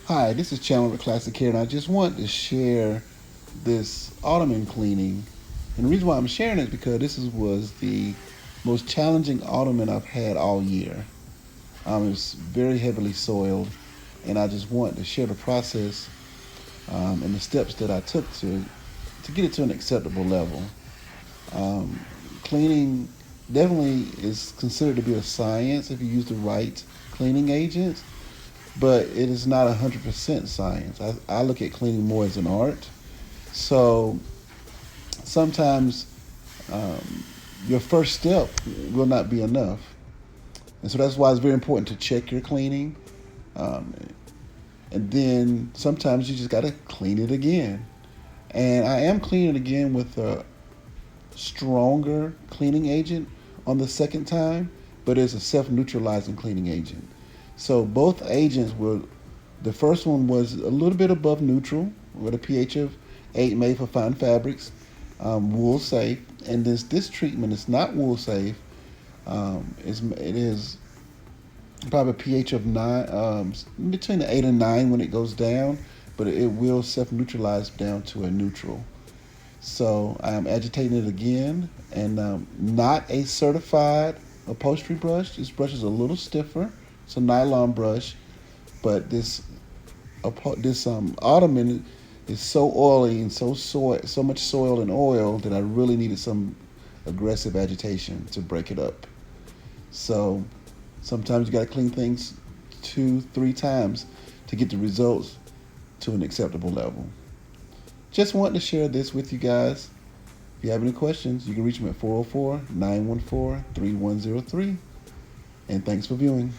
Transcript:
Hi, this is Chandler with Classic Care, and I just want to share this ottoman cleaning. And the reason why I'm sharing it is because was the most challenging ottoman I've had all year. It's very heavily soiled, and I just want to share the process and the steps that I took to get it to an acceptable level. Um, Cleaning definitely is considered to be a science if you use the right cleaning agents, but it is not 100% science. I look at cleaning more as an art. So sometimes um, your first step will not be enough. And so that's why it's very important to check your cleaning. Um, and then sometimes you just got to clean it again. And I am cleaning again with a stronger cleaning agent on the second time, but it's a self neutralizing cleaning agent. So both agents were, the first one was a little bit above neutral with a pH of 8 made for fine fabrics, wool safe. And this treatment is not wool safe. It is probably a pH of 9, between the 8 and 9 when it goes down, but it will self neutralize down to a neutral. So I am agitating it again, and not a certified upholstery brush. This brush is a little stiffer. It's a nylon brush, but this ottoman is so oily and so much soil and oil that I really needed some aggressive agitation to break it up. So sometimes you got to clean things 2, 3 times to get the results to an acceptable level. Just wanted to share this with you guys. If you have any questions, you can reach me at 404-914-3103. And thanks for viewing.